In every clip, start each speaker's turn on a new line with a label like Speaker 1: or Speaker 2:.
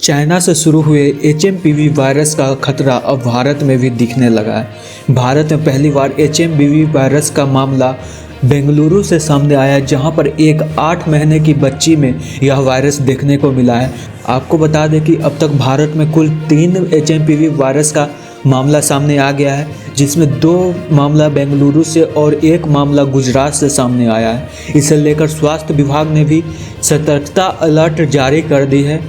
Speaker 1: China से शुरू हुए एचएमपीवी वायरस का खतरा अब भारत में भी दिखने लगा है। भारत में पहली बार एचएमपीवी वायरस का मामला बेंगलुरु से सामने आया, जहां पर एक 8 महीने की बच्ची में यह वायरस देखने को मिला है। आपको बता दें कि अब तक भारत में कुल 3 एचएमपीवी वायरस का मामला सामने आ गया है, जिसमें 2 मामला बेंगलुरु से और 1 मामला गुजरात से सामने आया है। इसे लेकर स्वास्थ्य विभाग ने भी सतर्कता अलर्ट जारी कर दी है,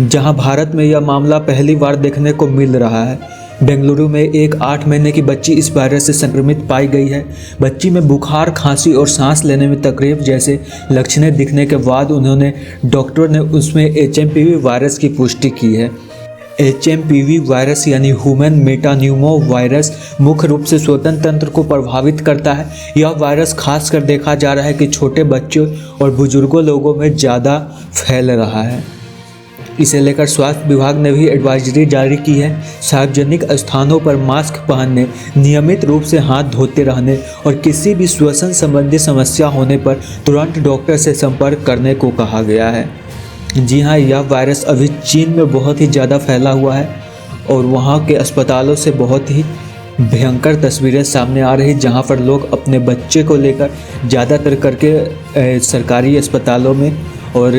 Speaker 1: जहां भारत में यह मामला पहली बार देखने को मिल रहा है। बेंगलुरु में एक 8 महीने की बच्ची इस वायरस से संक्रमित पाई गई है। बच्ची में बुखार, खांसी और सांस लेने में तकलीफ जैसे लक्षणें दिखने के बाद डॉक्टर ने उसमें एचएमपीवी वायरस की पुष्टि की है। एचएमपीवी वायरस यानी ह्यूमन मेटान्यूमो वायरस मुख्य रूप से श्वसन तंत्र को प्रभावित करता है। यह वायरस खासकर देखा जा रहा है कि छोटे बच्चों और बुजुर्गों लोगों में ज़्यादा फैल रहा है। इसे लेकर स्वास्थ्य विभाग ने भी एडवाइजरी जारी की है। सार्वजनिक स्थानों पर मास्क पहनने, नियमित रूप से हाथ धोते रहने और किसी भी श्वसन संबंधी समस्या होने पर तुरंत डॉक्टर से संपर्क करने को कहा गया है। जी हाँ, यह वायरस अभी चीन में बहुत ही ज़्यादा फैला हुआ है और वहाँ के अस्पतालों से बहुत ही भयंकर तस्वीरें सामने आ रही, जहाँ पर लोग अपने बच्चे को लेकर ज़्यादातर करके सरकारी अस्पतालों में और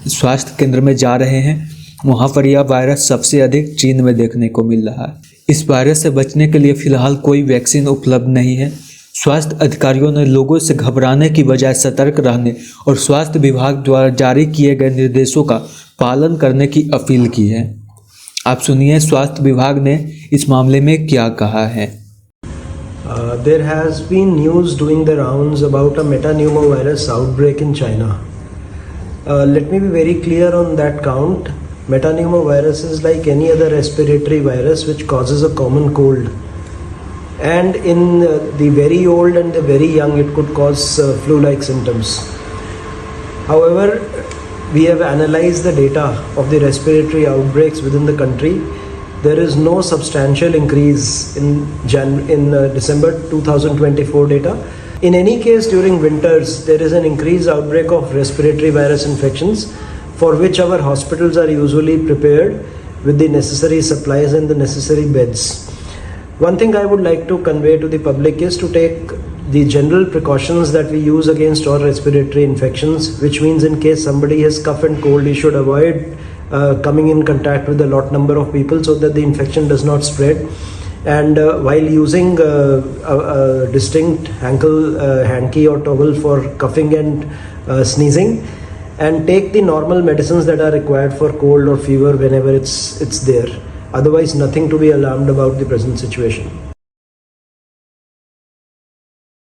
Speaker 1: स्वास्थ्य केंद्र में जा रहे हैं। वहाँ पर यह वायरस सबसे अधिक चीन में देखने को मिल रहा है। इस वायरस से बचने के लिए फ़िलहाल कोई वैक्सीन उपलब्ध नहीं है। स्वास्थ्य अधिकारियों ने लोगों से घबराने की बजाय सतर्क रहने और स्वास्थ्य विभाग द्वारा जारी किए गए निर्देशों का पालन करने की अपील की है। आप सुनिए स्वास्थ्य विभाग ने इस मामले में क्या कहा है।
Speaker 2: There has been news doing the rounds about a metapneumovirus outbreak in China. Let me be very clear on that count. Metapneumovirus is like any other respiratory virus which causes a common cold. And in the very old and the very young, it could cause flu-like symptoms. However, we have analyzed the data of the respiratory outbreaks within the country. There is no substantial increase in December 2024 data. In any case, during winters, there is an increased outbreak of respiratory virus infections, for which our hospitals are usually prepared with the necessary supplies and the necessary beds. One thing I would like to convey to the public is to take the general precautions that we use against all respiratory infections, which means in case somebody has cough and cold, he should avoid coming in contact with a lot number of people so that the infection does not spread. And while using a distinct hanky or towel for coughing and sneezing, and take the normal medicines that are required for cold or fever whenever it's there. Otherwise, nothing to be alarmed about the present situation.